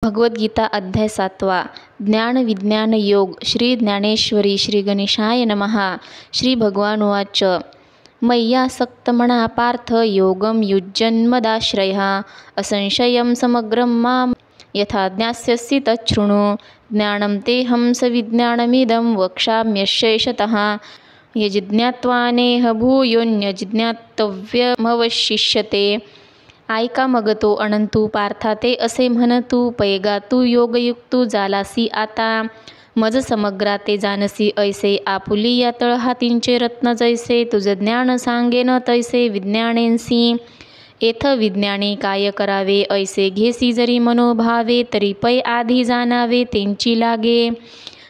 भगवद्गीता अध्याय 7 ज्ञान विज्ञान योग श्री ज्ञानेश्वरी श्री गणेशाय नमः। श्री भगवान उवाच मय्यासक्तमना पार्थ योगं युज्यन्मदाश्रयः असंशयं समग्रं मां यथा ज्ञास्यसि तच्छृणु। ज्ञानं तेऽहं सविज्ञानमिदं वक्ष्याम्यशेषतः यज्ज्ञात्वानेह भूयोऽन्यज्ञातव्यमवशिष्यते। ऐका मग तो अनंतू पार्था ते असे म्हणतू पैगा तू योगयुक्तू जालासी आता मज समग्रा ते जानसी ऐसे आपुलिया तळहातींचे रत्न जैसे तुझ ज्ञान सांगेन तैसे विज्ञानेंसी एथ विज्ञानी काय करावे ऐसे घेसी जरी मनोभावे तरी पै आधी जाणावे तेंची लागे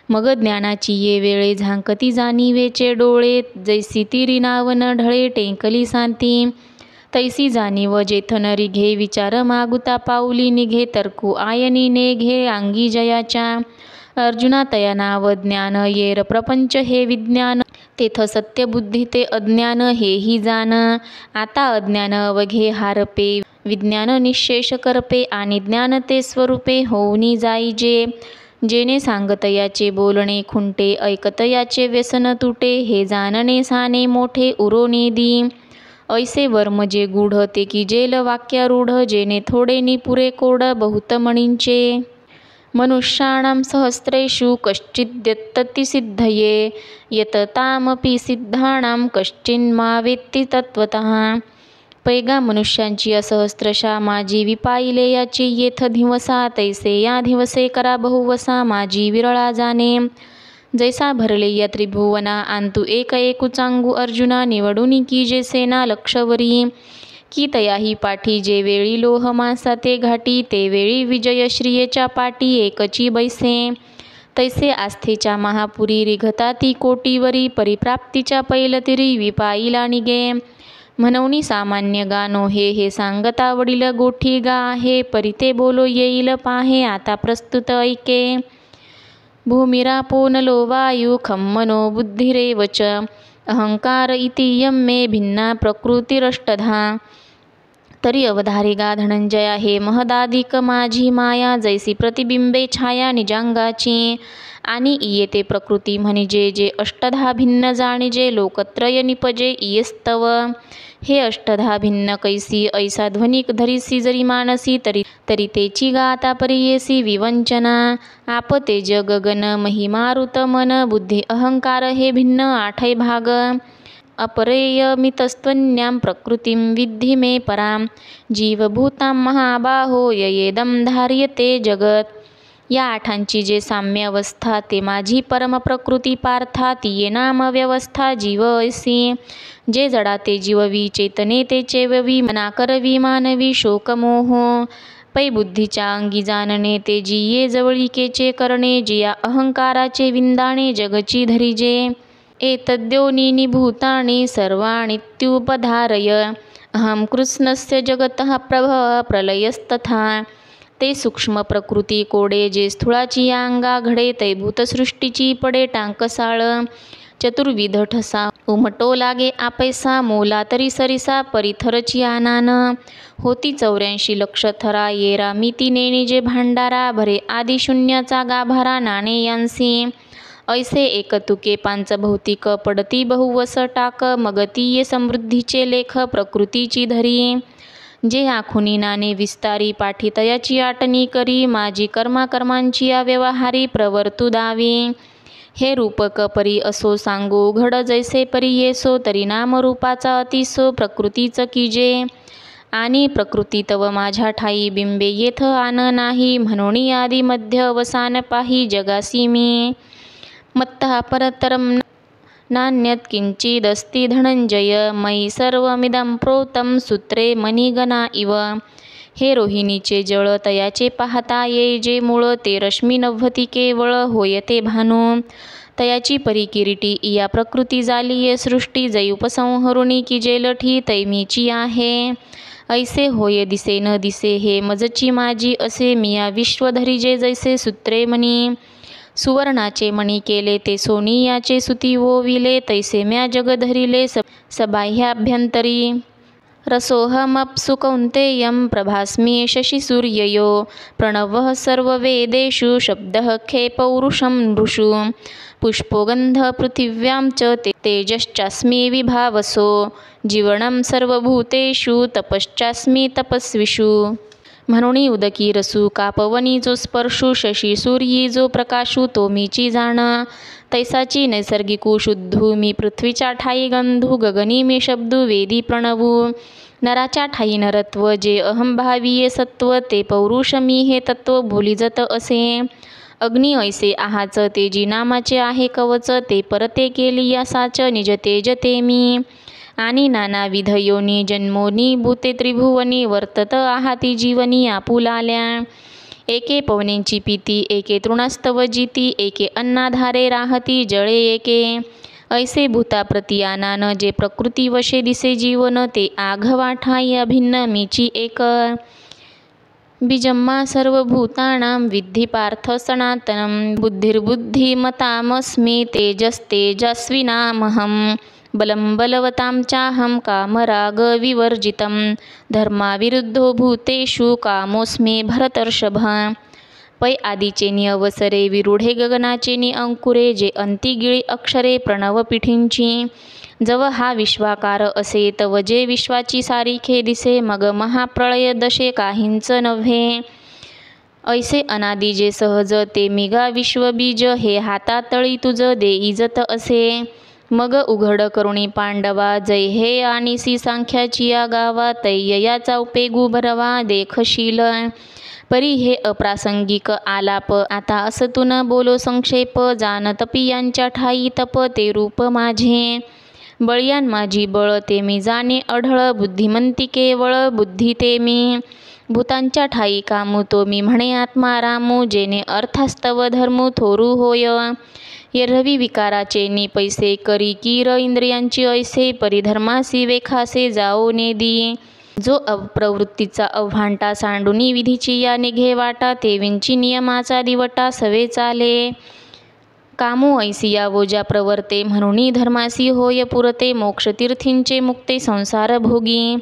मग ज्ञानाची ये वेळे झांकती जाणीवेचे डोळे जैसी तिरी नाव न ढळे टेंकली सांती तैसी जाणीव जेथ नरी घे विचार मागुता पाऊली निघे तर्कू आयनी नेघे अंगी जयाच्या अर्जुना तया नाव ज्ञान येर प्रपंच हे विज्ञान तेथ सत्य बुद्धी ते अज्ञान हेही जाण आता अज्ञान अवघे हारपे विज्ञान निशेष करपे आणि ज्ञान ते स्वरूपे होऊनी जाईजे जेने सांगत याचे बोलणे खुंटे ऐकत याचे व्यसन तुटे हे जाणणे साने मोठे उरोनी दी ऐसे वर्म जे गूढ ते की जेल वाक्यारूढ जेने थोडे नि पुरे कोड बहुत मणींचे मनुष्याणां सहस्रेषु कश्चिद्यत्तति सिद्धये यततामपि सिद्धाणां कश्चिन्मा वेत्ति तत्त्वतः। पैगा मनुष्यांची असहस्रशा माझी विपाईले याची येथ धिवसा तैसे या धिवसे करा बहुवसा माझी विरळा जाणे जैसा भरले या त्रिभुवना आंतु एक एकू चांगू अर्जुना निवडून की जे सेना लक्षवरी की तयाही पाठी जे वेळी लोह मांसा ते घाटी ते वेळी विजयश्रियेच्या पाटी एकची बैसे तैसे आस्थेच्या महापुरी रिघता ती कोटीवरी परिप्राप्तीच्या पैलतिरी विपाईला निगे म्हणून सामान्य गानो हे सांगता वडील गोठी गा आहे परिते बोलो येईल पाहे आता प्रस्तुत ऐके भूमिरापो नलो वायू खं मनो बुद्धिरेवच अहंकार इति यं मे भिन्ना प्रकृतिरष्टधा। तरी अवधारी गा धनंजया हे महदाधिक माझी माया जैसी प्रतिबिंबे छाया निजांगाची आणि इयेते प्रकृती म्हणजे जे अष्टधा भिन्न जाणिजे लोकत्रय निपजे इयस्तव हे अष्टधा भिन्न कैसी ऐसा ध्वनिक धरिसी जरी मानसी तरी तेची गा आता परियेसी विवंचना आप तेज गगन महिमारुत मन बुद्धी अहंकार हे भिन्न आठै भाग अपरेयमितस्त्वन्यां प्रकृतिं विद्धि मे परां जीवभूतां महाबाहो ययेदं धार्यते जगत। या आठांची जे साम्य अवस्था ते माझी परम प्रकृती पार्था तिये नाम व्यवस्था जीव ऐसी जे जडा ते जीववी चेतने ते चेववी मना करवी मानवी शोकमोह पै बुद्धीच्या अंगी जाणणे ते जिये जवळिकेचे करणे जिया अहंकाराचे विंदाणे जगची धरिजे एतद्योनीनि भूतानि सर्वाणीत्युपधारय अहं कृत्स्नस्य जगतः प्रभवः प्रलयस्तथा। ते सूक्ष्म प्रकृती कोडे जे स्थूळाची या अंगा घडे तै भूतसृष्टीची पडे टांकसाळ चतुर्विध ठसा उमटो लागे आपैसा मोला तरी सरिसा परिथरची आनान होती 84 लक्ष थरा येरा मिती नेणी जे भांडारा भरे आदि शून्याचा गाभारा नाणे यांसी ऐसे एक तुके पांच भौतिक पडती बहुवस टाक मगती ये समृद्धीचे लेख प्रकृतीची धरी जे आखुनी नाणे विस्तारी पाठी तयाची आटणी करी माझी कर्मांची या व्यवहारी प्रवर्तू दावी हे रूपक परी असो सांगो घड जैसे परी येसो तरी नाम रूपाचा अतिसो प्रकृतीच कीजे आणि प्रकृती तव माझ्या ठाई बिंबे येथ आन नाही म्हणून आदी मध्य अवसान पाही जगासी मी मत्तः परतरं नान्यत किंचिदस्ति धनंजय मयि सर्वमिदं प्रोतं सूत्रे मणिगणा इव। हे रोहिणीचे जळ तयाचे पाहता ये जे मूळ ते रश्मी नव्हती केवळ होय ते भानू तयाची परी किरीटी इया प्रकृती जालीये सृष्टी जै उपसंहरुणी की जे लठी तैमीची आहे ऐसे होय दिसे न दिसे हे मजची माझी असे मिया विश्वधरी जे जैसे सूत्रे मणी सुवर्णाचे मणी केले ते सोनियाचे सुती ओविले तैसे म्या जग धरिले सबाह्याभ्यंतरी रसोऽहमप्सु कौन्तेयं प्रभास्मि शशिसूर्ययो प्रणवः सर्ववेदेषु शब्दः खे पौरुषं नृषु पुष्पो गन्धः पृथिव्यां च तेजश्चास्मि विभावसो जीवनं सर्वभूतेषु तपश्चास्मि तपस्विषु। म्हणून उदकी रसू कापवनी जो स्पर्शू शशी सूर्यी जो प्रकाशू तो मीची जाण तैसाची नैसर्गिकू शुद्धू मी पृथ्वीच्या ठाई गंधू गगनी मी शब्दू वेदी प्रणवू नराच्या ठाई नरत्व जे अहंभावीये सत्व ते पौरुष मी हे तत्व भोली जत असे अग्नी ऐसे आहाच तेजी नामाचे आहे कवच ते परते केली या साच निज तेज ते मी आणि नानाविध योनी जन्मोनी भूते त्रिभुवनी वर्तत आहाती जीवनी आपुलाल्या एके पवनेंची पीती एके तृणास्तव जीती एके अन्नाधारे राहती जळे एके ऐसे भूता प्रतियानान जे प्रकृती वशे दिसे जीवन ते आघवा ठाई अभिन्न मीची एक बीजम्मा सर्वभूतानां विद्धि पार्थ सनातनं बुद्धिर्बुद्धिमतामस्मि तेजस्तेजस्विनामहं बलं बलवतां चाहं कामरागविवर्जितं धर्माविरुद्धो भूतेषु कामोऽस्मि भरतर्षभ पै आदीचे अवसरे विरूढे गगनाचे अंकुरे जे अंतिगिळी अक्षरे प्रणव पिठींची जव हा विश्वाकार असे तव जे विश्वाची सारीखे दिसे मग महाप्रळय दशे काहींच नव्हे ऐसे अनादि जे सहज ते मिगा विश्वबीज हे हातातळी तुझ देईजत असे मग उघड करुणी पांडवा जय हे आणिसी सांख्याची या गावा तय्ययाचा उपेगू भरवा देखशील परी हे अप्रासंगिक आलाप आता असतून बोलो संक्षेप जान तपियांच्या ठाई तप ते रूप माझे बळयान माझी बळ ते मी जाणे अढळ बुद्धिमंती केवळ बुद्धी ते मी भूतांच्या ठाई कामू तो मी म्हणे आत्मा रामू जेने अर्थास्तव धर्मू थोरू होय एरवी विकाराचे नि पैसे करी कीर इंद्रियांची ऐसे परिधर्मासी वेखासे जाओ नेदी जो प्रवृत्तीचा अव्हांटा सांडुनी विधीची या निघे वाटा ते विंची नियमाचा दिवटा सवे चाले कामू ऐसिया वोजा प्रवर्ते म्हणून धर्मासी होय पुरते मोक्षतीर्थींचे मुक्ते संसार भोगी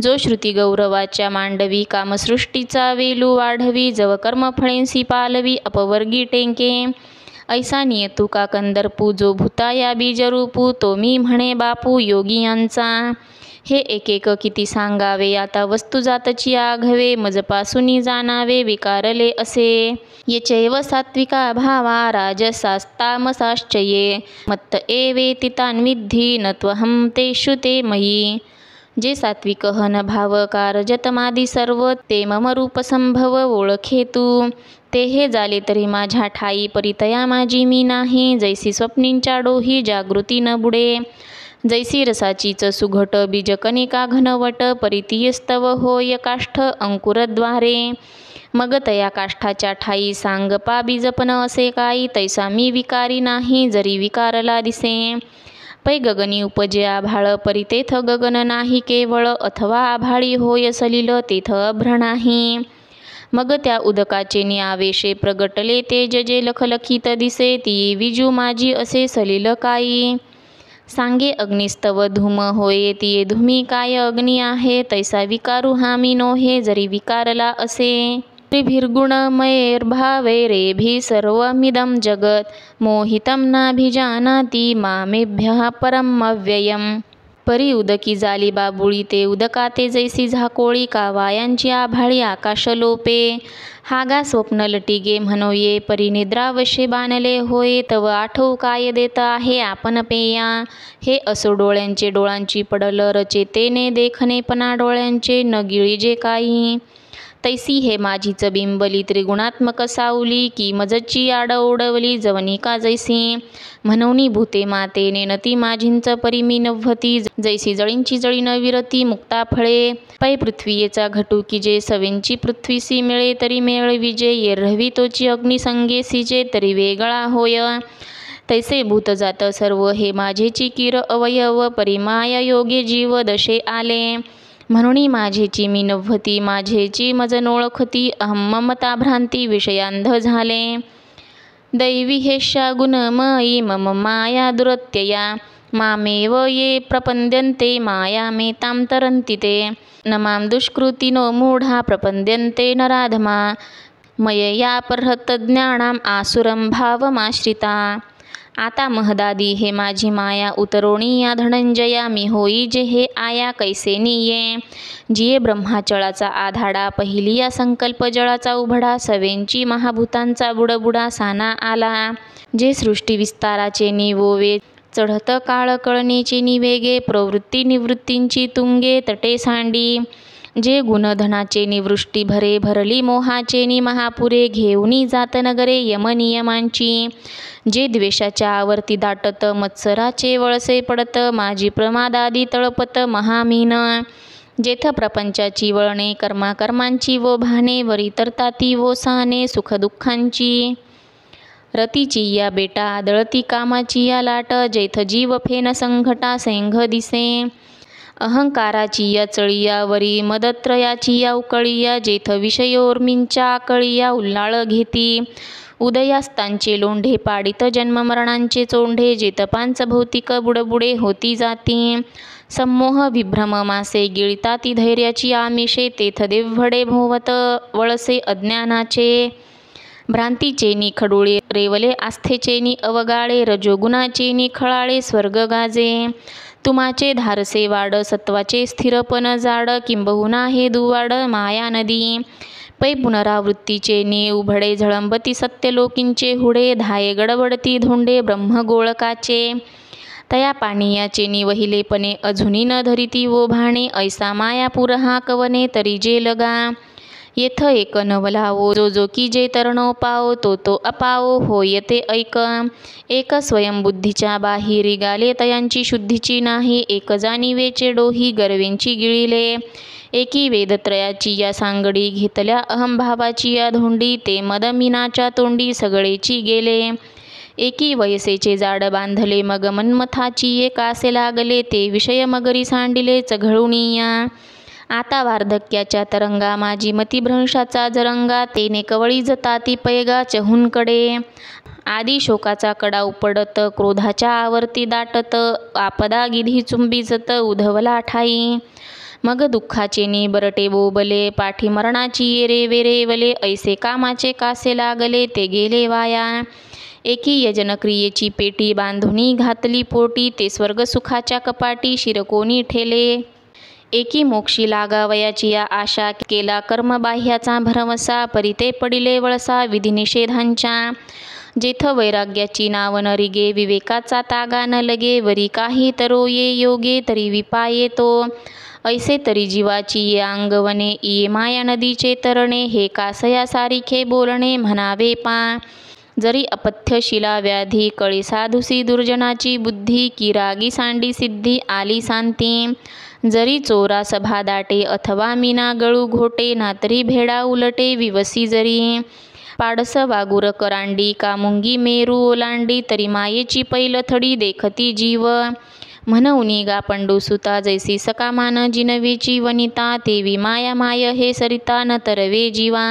जो श्रुती गौरवाच्या मांडवी कामसृष्टीचा वेलू वाढवी जव कर्मफळेंसी पालवी अपवर्गी टेंके ऐसा नियतू का कंदर्पू जो भूताया बीजरूपू तो मी म्हणे बापू योगियांचा हे एक एक किती सांगावे आता वस्तू जातची आघवे मजपासूनी जाणावे विकारले असे येचैव सात्विका भावा राजसास्तामसाश्चये मत्त एवेति तान् विद्धि न त्वहं तेषु ते मयि जे सात्विक हन भाव कारजतमादी सर्व ते मम रूप संभव ओळखे तू ते हे झाले तरी माझ्या ठाई परितया माझी मी नाही जैसी स्वप्नींच्या डोही जागृती न बुडे जैसी रसाचीच सुघट बीजकनिका घनवट परितीयस्तव होय काष्ठ अंकुरद्वारे मग तया काष्ठाच्या ठाई सांगपा बीजपन असे काही तैसा मी विकारी नाही जरी विकारला दिसे पै गगनी उपजे आभाळ परितेथ गगन नाही केवळ अथवा आभाळी होय सलिल तेथ अभ्र नाही मग त्या उदकाचे निआवेशे प्रगटले तेज जे लखलखित दिसे ती विजू माझी असे सलिल काही सांगे अग्निस्तव धूम होय ती धूमी काय अग्नी आहे तैसा विकारू हामी नोहे जरी विकारला असे त्रिभिर्गुणमयैर्भावैरेभि सर्वमिदं जगत् मोहितं नाभिजानाति मामेभ्यः परम अव्ययम् परी उदकी जाली बाबुळी ते उदकाते जैसी झाकोळी कावायांची आभाळी आकाशलोपे हागा स्वप्न लटिगे म्हणोये परी निद्रावशे बाणले होय तव आठवू काय देत आहे आपण पेया हे असो डोळ्यांचे डोळांची पडल रचेतेने देखणे पणा डोळ्यांचे न गिळी जे काही तैसी हे माझीच बिंबली त्रिगुणात्मक सावली की मजची आड ओढवली जवनिका जैसी म्हणूनी भूते मातेने नती माझींच परिमी नव्हती जैसी जळींची जळी न विरती मुक्ता फळे पै पृथ्वीयेचा घटू की जे सवेंची पृथ्वीसी मिळे तरी मेळ विजे येरहवी तोची अग्निसंगेसी जे तरी वेगळा होय तैसे भूत जात सर्व हे माझेची किर अवयव परिमाया योगे जीव दशे आले म्हणून माझेची मी नव्हती माझेची मज नोळखती अहम ममता भ्रांती विषयांध झाले दैवी हेशा गुणमयी मम माया दुरत्यया मामेव ये प्रपद्यन्ते मायामेतां तरन्ति ते न मां दुष्कृतिनो मूढा प्रपद्यन्ते नराधमा मययापहृतज्ञानाम् आसुरं भावमाश्रिता। आता महदादी हे माझी माया उतरोणिया धनंजया मी होई जे हे आया कैसे निये जिये ब्रह्माचळाचा आधाडा पहिलिया संकल्प जळाचा उभडा सवेंची महाभूतांचा बुडबुडा साना आला जे सृष्टी विस्ताराचे निवोवे चढत काळ कळणीची निवेगे प्रवृत्ती निवृत्तींची तुंगे तटे सांडी जे गुणधनाचे निवृष्टी भरे भरली मोहाचे नि महापुरे घेऊनी जात नगरे यमनियमांची जे द्वेषाच्या आवर्ती दाटत मत्सराचे वळसे पडत माझी प्रमादादी तळपत महामीन जेथ प्रपंचाची वळणे कर्माकर्मांची वो भाने वरी तरताती वो साने सुखदुःखांची रतीची या बेटा आदळती कामाची या लाट जेथ जीव फेन संघटा सेंघ दिसे अहंकाराची या चळियावरी मदत्रयाची या उकळिया जेथ विषयोर्मींच्या आकळिया उल्हाळ घेती उदयास्तांचे लोंढे पाडित जन्ममरणांचे चोंढे जेथ पांच भौतिक बुडबुडे होती जाती संमोह विभ्रम मासे गिळताती धैर्याची आमिषे तेथ देवभडे भोवत वळसे अज्ञानाचे भ्रांतीचे नि खडुळे रेवले आस्थेचे नि अवगाळे रजोगुणाचे नि खळाळे स्वर्ग गाजे तुमाचे धारसे वाड सत्वाचे स्थिरपण जाड किंबहुना हे दुवाड माया नदी पै पुनरावृत्तीचे ने उभडे झळंबती सत्यलोकींचे हुडे धाये गडबडती धोंडे ब्रह्मगोळकाचे तया पाणियाचे नि वहिलेपणे अजुनी न धरिती वो भाणे ऐसा मायापूर हा कवने तरी जे लगा येथ एक नवलावो जो जो की जे तरणो पाओ तो अपाओ होयते ऐक एक स्वयंबुद्धीच्या बाहिरी गाले तयांची शुद्धीची नाही एक जाणीवेचे डोही गर्वेंची गिळिले एकी वेदत्रयाची या सांगडी घेतल्या अहंभावाची या धोंडी ते मदमिनाच्या तोंडी सगळेची गेले एकी वयसेचे जाड बांधले मग मन्मथाची ये कासे लागले ते विषय मगरी सांडिले चघळुनिया आता वार्धक्याच्या तरंगा माझी मतिभ्रंशाचा जरंगा तेने कवळी जताती पैगा चहूनकडे आदी शोकाचा कडा उपडत क्रोधाच्या आवर्ती दाटत आपदा गिधी चुंबीजत उधवला ठाई मग दुःखाचे नि बरटे बोबले पाठी मरणाची येरे वेरेवले ऐसे कामाचे कासे लागले ते गेले वाया एकी यजनक्रियेची पेटी बांधुनी घातली पोटी ते स्वर्ग सुखाच्या कपाटी शिरकोनी ठेले एकी मोक्षी लागावयाची या आशा केला कर्मबाह्याचा भरवसा परिते पडिले वळसा विधिनिषेधांच्या जेथ वैराग्याची नाव न रिगे विवेकाचा तागा न लगे वरी काही तरो ये योगे तरी विपाये तो ऐसे तरी जीवाची ये अंगवने ये माया नदीचे तरणे हे कासया सारिखे बोलणे म्हणावे पा जरी अपथ्य शिला व्याधी कळी साधुसी दुर्जनाची बुद्धी की रागी सांडी सिद्धी आली शांती जरी चोरा सभा दाटे अथवा मीना गळू घोटे नातरी भेडा उलटे विवसी जरी पाडस वागुर करांडी कामुंगी मेरू ओलांडी तरी मायेची पैलथडी देखती जीव म्हणूनी गा पंडुसुता जैसी सकामान जिनवेची वनिता तेवी माया माय हे सरिता न तरवे जीवा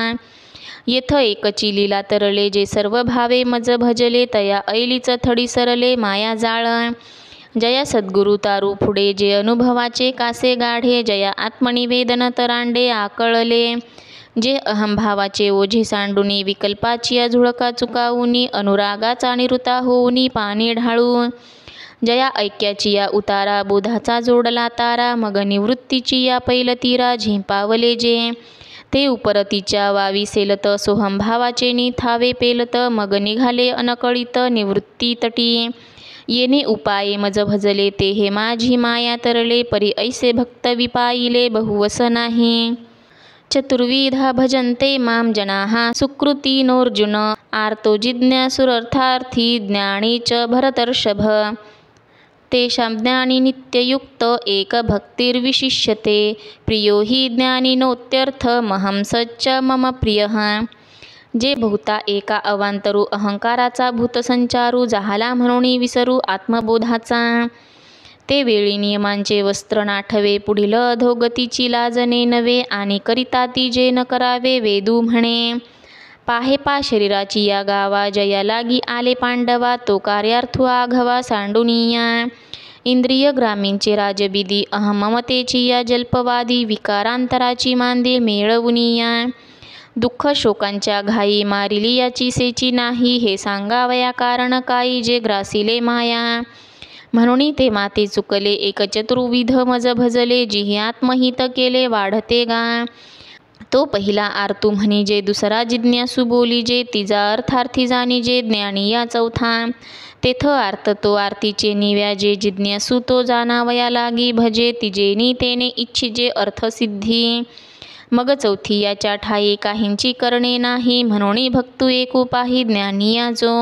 येथ एकची लीला तरले जे सर्व भावे मज भजले तया ऐलीच थडी सरले माया जाळ जया सद्गुरु तारू पुढे जे अनुभवाचे कासे गाढे जया आत्मनिवेदन तरांडे आकळले जे अहंभावाचे ओझे सांडुनी विकल्पाची झुळका चुकावुनी अनुरागाचा निरुता होऊनी पाणी ढाळू जया ऐक्याची या उतारा बोधाचा जोडला तारा मग निवृत्तीची या पैलतीरा झेंपावले जे ते उपरतीच्या वावी सेलत सोहंभावाचे निथावे पेलत मग निघाले अनकळित निवृत्ती तटी येणे उपाये मज भजले ते हे माझी माया तरले परी ऐसे भक्त विपाईले बहुवस नाही चतुर्विधा भजन्ते मां जनाः सुकृतिनोऽर्जुन आर्तो जिज्ञासुरर्थार्थी ज्ञानी च भरतर्षभ तेषां ज्ञानी नित्ययुक्त एक भक्तिर्विशिष्यते प्रियो हि ज्ञानिनोत्यर्थ महं सच्च मम प्रियः जे बहुता एका अवांतरू अहंकाराचा भूतसंचारू जाहाला म्हणून विसरू आत्मबोधाचा ते वेळी नियमांचे वस्त्र नाठवे पुढील अधोगतीची लाजने नवे आणि करिता ती जे न करावे वेदू म्हणे पाहे पा शरीराची या गावा जया लागी आले पांडवा तो कार्यार्थू आघवा सांडुनिया इंद्रिय ग्रामींचे राजबिदी अहममतेची या जल्पवादी विकारांतराची मांदे मिळवुनिया दुःख शोकांच्या घाई मारिली याची सेची नाही हे सांगावया कारण काही जे ग्रासिले माया म्हणून ते माते चुकले एक चतुर्विध मज भजले जिही आत्महित केले वाढते गा तो पहिला आर्तू म्हणिजे दुसरा जिज्ञासू बोलिजे तिजा अर्थार्थी जाणिजे ज्ञानी या चौथा तेथ आर्त तो आरतीचे निव्याजे जिज्ञासू तो जाणावया लागी भजे तिजेनी तेने इच्छिजे अर्थसिद्धी मग चौथी याच्या ठाई काहींची करणे नाही म्हणून भक्तू एक उपाही ज्ञानी या जो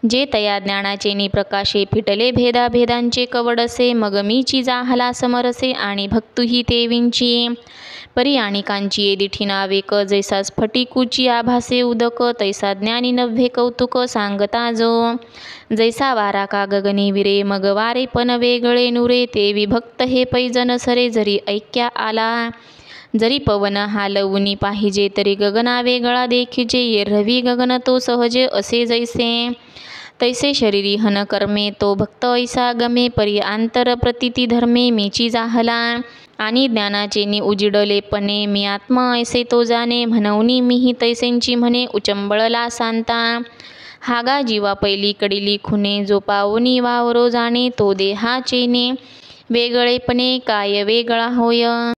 जे तया ज्ञानाचे निप्रकाशे फिटले भेदाभेदांचे कवडसे मग मीची जाहला समरसे आणि भक्तुही ते विंची परी आणि कांची येदिठी नावेक जैसा स्फटिकूची आभासे उदक तैसा ज्ञानी नव्हे कौतुक सांगता जो जैसा वारा का गगनी विरे मग वारे पण वेगळे नुरे ते विभक्त हे पैजन सरे जरी ऐक्या आला जरी पवन हालवुनी पाहिजे तरी गगना वेगळा देखिजे एरवी गगन तो सहजे असे जैसे तैसे शरीरी हन कर्मे तो भक्त ऐसा गमे परी आंतर प्रतिती धर्मे मीची जाहला आणि ज्ञानाचे नि उजिडलेपणे मी आत्मा ऐसे तो जाणे म्हणूनी मीही तैसेंची म्हणे उचंबळला सांता हागा जीवा पहिली कडीली खुने जो पावनी वावरो जाणे तो देहाचेने वेगळेपणे काय वेगळा होय।